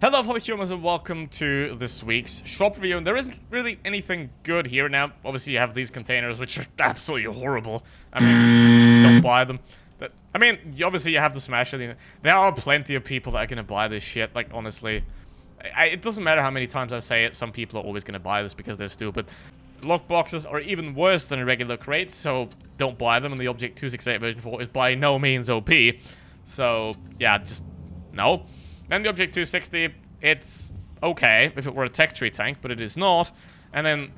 Hello fellow humans and welcome to this week's shop review. And there isn't really anything good here. Now, obviously you have these containers which are absolutely horrible. I mean, don't buy them. But, I mean, obviously you have to smash it. There are plenty of people that are going to buy this shit, like honestly. It doesn't matter how many times I say it, some people are always going to buy this because they're stupid. Lockboxes are even worse than regular crates, so don't buy them. And the Object 268 version 4 is by no means OP. So, yeah, just no. Then the Object 260, it's okay if it were a tech tree tank, but it is not. And then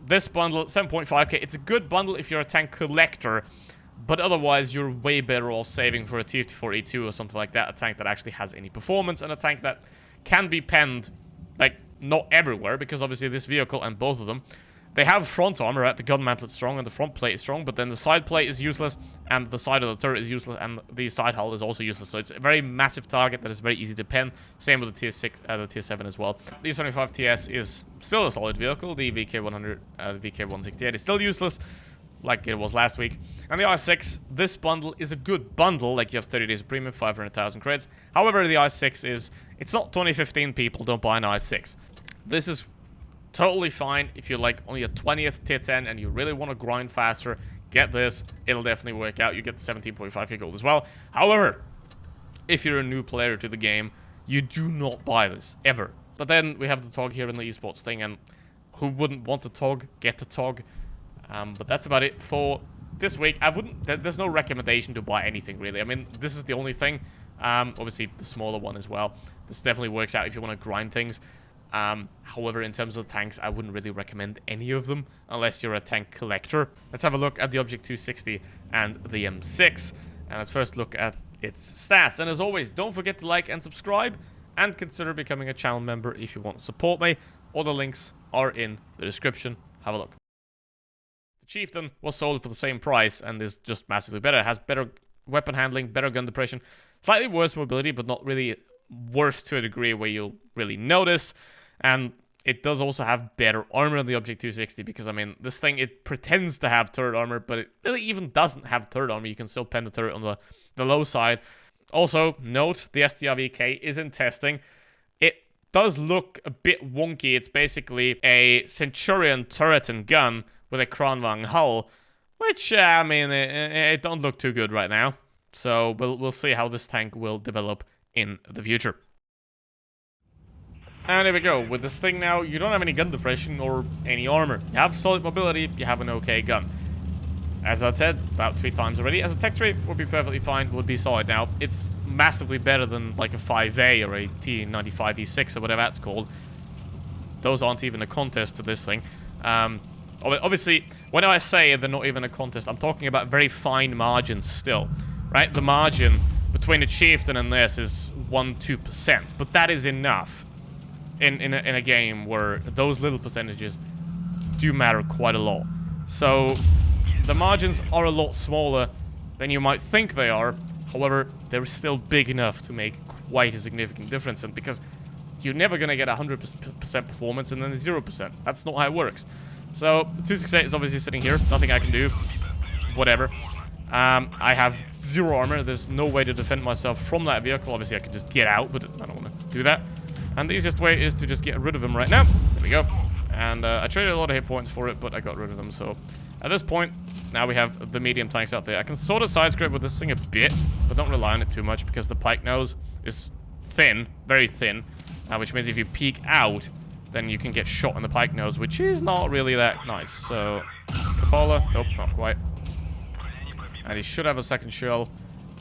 this bundle, 7.5k, it's a good bundle if you're a tank collector, but otherwise you're way better off saving for a T-54E2 or something like that, a tank that actually has any performance, and a tank that can be penned, like, not everywhere, because obviously this vehicle and both of them, they have front armor, right? The gun mantle is strong and the front plate is strong, but then the side plate is useless and the side of the turret is useless and the side hull is also useless. So it's a very massive target that is very easy to pen. Same with the Tier 6, the Tier 7 as well. The E75 TS is still a solid vehicle. The VK100, the VK168 is still useless, like it was last week. And the i6, this bundle is a good bundle. Like you have 30 days of premium, 500,000 credits. However, the i6 is, it's not 2015 people, don't buy an i6. This is totally fine if you're like only a 20th tier 10 and you really want to grind faster. Get this, it'll definitely work out. You get the 17.5k gold as well. However, if you're a new player to the game, you do not buy this ever. But then we have the TOG here in the esports thing, and who wouldn't want the TOG? Get the TOG. But that's about it for this week. I wouldn't, there's no recommendation to buy anything really. I mean, this is the only thing. Obviously the smaller one as well. This definitely works out if you want to grind things. However, in terms of tanks, I wouldn't really recommend any of them unless you're a tank collector. Let's have a look at the Object 260 and the M6. And let's first look at its stats. And as always, don't forget to like and subscribe. And consider becoming a channel member if you want to support me. All the links are in the description. Have a look. The Chieftain was sold for the same price and is just massively better. It has better weapon handling, better gun depression, slightly worse mobility, but not really worse to a degree where you'll really notice. And it does also have better armor than the Object 260 because, I mean, this thing, it pretends to have turret armor, but it really even doesn't have turret armor. You can still pen the turret on the low side. Also, note, the STR-VK is in testing. It does look a bit wonky. It's basically a Centurion turret and gun with a Kranvang hull, which, I mean, it don't look too good right now. So we'll see how this tank will develop in the future. And here we go. With this thing now, you don't have any gun depression or any armor. You have solid mobility, you have an okay gun. As I said about 3 times already, as a tech tree, would be perfectly fine, would be solid. Now, it's massively better than like a 5A or a T95E6 or whatever that's called. Those aren't even a contest to this thing. Obviously, when I say they're not even a contest, I'm talking about very fine margins still, right? The margin between the Chieftain and this is 1-2%, but that is enough in a game where those little percentages do matter quite a lot. So the margins are a lot smaller than you might think they are. However, they're still big enough to make quite a significant difference, and because you're never going to get 100% performance and then 0%. That's not how it works. So the 268 is obviously sitting here. Nothing I can do. Whatever. I have 0 armor. There's no way to defend myself from that vehicle. Obviously, I could just get out, but I don't want to do that. And the easiest way is to just get rid of him right now. There we go. And I traded a lot of hit points for it, but I got rid of them. So at this point, now we have the medium tanks out there. I can sort of side script with this thing a bit, but don't rely on it too much because the pike nose is thin, very thin, which means if you peek out, then you can get shot in the pike nose, which is not really that nice. So Capola, nope, not quite. And he should have a second shell.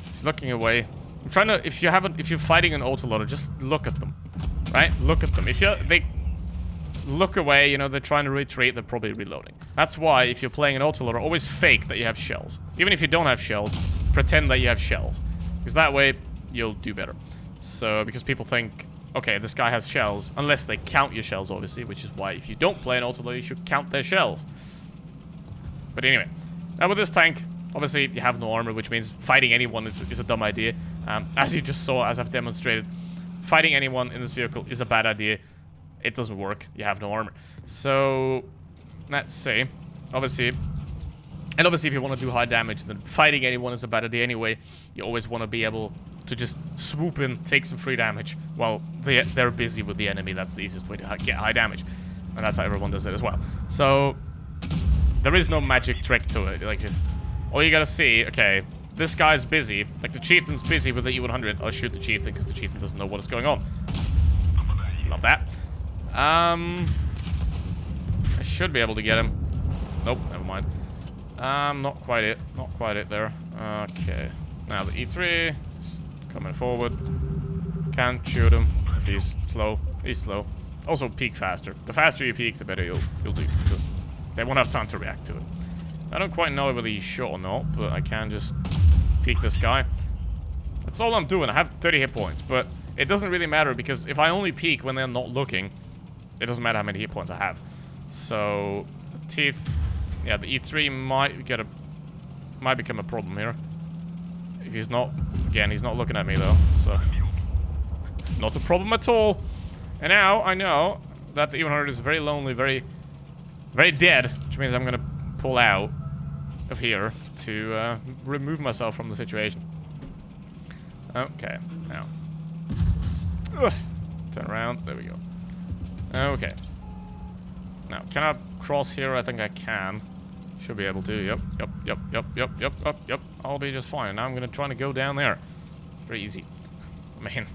He's looking away. I'm trying to, if you're fighting an autoloader, just look at them, right? Look at them. If they look away, you know, they're trying to retreat, they're probably reloading. That's why if you're playing an autoloader, always fake that you have shells. Even if you don't have shells, pretend that you have shells, because that way you'll do better. So because people think, okay, this guy has shells, unless they count your shells, obviously, which is why if you don't play an autoloader, you should count their shells. But anyway, now with this tank, obviously, you have no armor, which means fighting anyone is a dumb idea. As you just saw, as I've demonstrated, fighting anyone in this vehicle is a bad idea. It doesn't work. You have no armor. So, let's see. Obviously, if you want to do high damage, then fighting anyone is a bad idea anyway. You always want to be able to just swoop in, take some free damage while they're busy with the enemy. That's the easiest way to get high damage. And that's how everyone does it as well. So, there is no magic trick to it. Like, all you gotta see, okay, this guy's busy. Like, the chieftain's busy with the E100. I'll shoot the chieftain because the chieftain doesn't know what is going on. Love that. I should be able to get him. Nope, never mind. Not quite it. Not quite it there. Okay. Now the E3 is coming forward. Can't shoot him if he's slow. He's slow. Also, peek faster. The faster you peek, the better you'll do, because they won't have time to react to it. I don't quite know whether he's shot or not, but I can just peek this guy. That's all I'm doing. I have 30 hit points, but it doesn't really matter, because if I only peek when they're not looking, it doesn't matter how many hit points I have. So, the teeth... Yeah, the E3 might become a problem here. If he's not... Again, he's not looking at me, though, so... Not a problem at all. And now, I know that the E100 is very lonely, very dead, which means I'm gonna pull out of here to remove myself from the situation. Okay, now. Ugh. Turn around, there we go. Okay. Now, can I cross here? I think I can. Should be able to. Yep. I'll be just fine. Now I'm gonna try to go down there. It's very easy. I mean,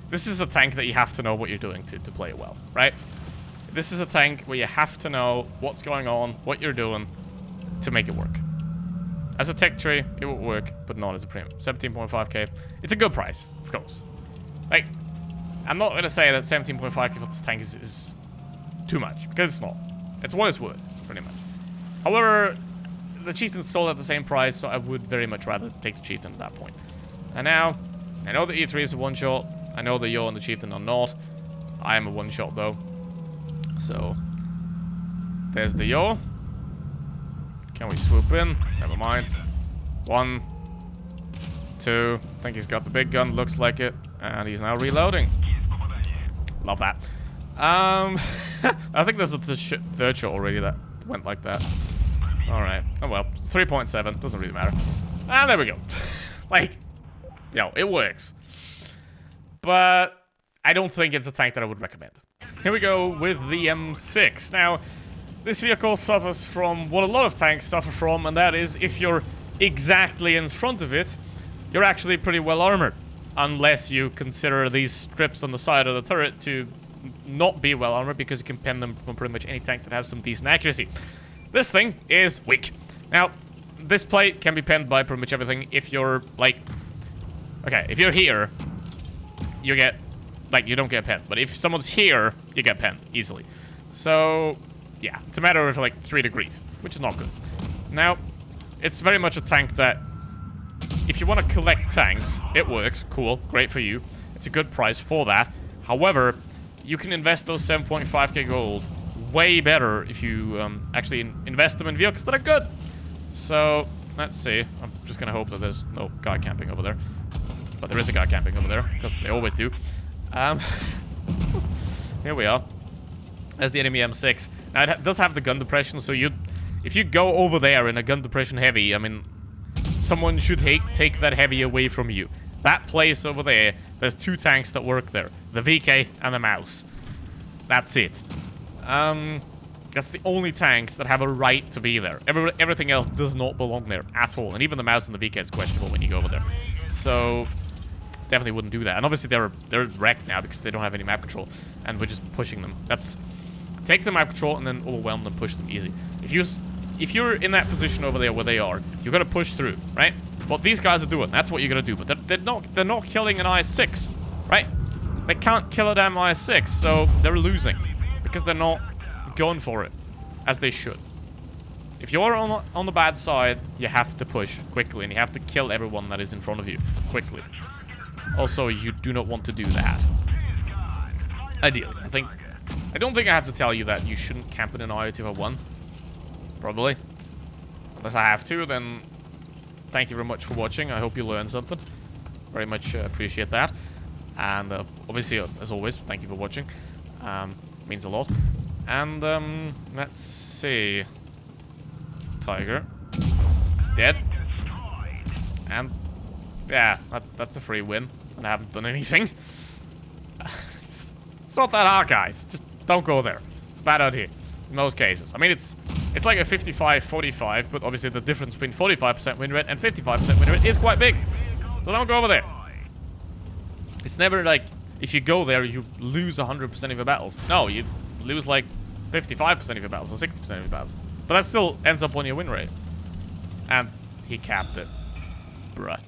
this is a tank that you have to know what you're doing to play it well, right? This is a tank where you have to know what's going on, what you're doing, to make it work. As a tech tree, it will work, but not as a premium. 17.5k. It's a good price, of course. Like, I'm not gonna say that 17.5k for this tank is too much, because it's not. It's what it's worth, pretty much. However, the chieftain's sold at the same price, so I would very much rather take the chieftain at that point. And now, I know the E3 is a one-shot. I know the Yo and the chieftain are not. I am a one-shot, though. So, there's the Yo. Can we swoop in? Never mind. 1, 2. I think he's got the big gun. Looks like it. And he's now reloading. Love that. I think there's a third shot already that went like that. Alright. Oh well. 3.7. Doesn't really matter. And there we go. Like, yo, it works. But I don't think it's a tank that I would recommend. Here we go with the M6. Now, this vehicle suffers from what a lot of tanks suffer from, and that is if you're exactly in front of it, you're actually pretty well armored. Unless you consider these strips on the side of the turret to not be well armored, because you can pen them from pretty much any tank that has some decent accuracy. This thing is weak. Now, this plate can be penned by pretty much everything. If you're, like... Okay, if you're here, you get... Like, you don't get penned. But if someone's here, you get penned easily. So, yeah. It's a matter of, like, 3 degrees, which is not good. Now, it's very much a tank that... If you want to collect tanks, it works. Cool. Great for you. It's a good price for that. However, you can invest those 7.5k gold way better if you actually invest them in vehicles that are good. So, let's see. I'm just going to hope that there's no guy camping over there. But there is a guy camping over there, because they always do. Here we are. There's the enemy M6. Now, it does have the gun depression, so if you go over there in a gun depression heavy, I mean, someone should take that heavy away from you. That place over there, there's 2 tanks that work there. The VK and the Mouse. That's it. That's the only tanks that have a right to be there. Everything else does not belong there at all. And even the Mouse and the VK is questionable when you go over there. So, definitely wouldn't do that. And obviously they're wrecked now because they don't have any map control. And we're just pushing them. That's... Take the map control and then overwhelm them, push them easy. If you're in that position over there where they are, you're gonna push through, right? What these guys are doing, that's what you're gonna do. But they're not killing an IS-6, right? They can't kill a damn IS-6, so they're losing because they're not going for it as they should. If you're on the bad side, you have to push quickly and you have to kill everyone that is in front of you quickly. Also, you do not want to do that. Ideally, I don't think I have to tell you that you shouldn't camp in an IO201. Probably. Unless I have to, then thank you very much for watching. I hope you learned something. Very much appreciate that. And obviously, as always, thank you for watching. Means a lot. And let's see. Tiger. Dead. And yeah, that's a free win. And I haven't done anything. It's not that hard, guys. Just don't go there. It's a bad idea in most cases. I mean, it's like a 55-45, but obviously the difference between 45% win rate and 55% win rate is quite big. So don't go over there. It's never like, if you go there, you lose 100% of your battles. No, you lose like 55% of your battles or 60% of your battles. But that still ends up on your win rate. And he capped it. Bruh.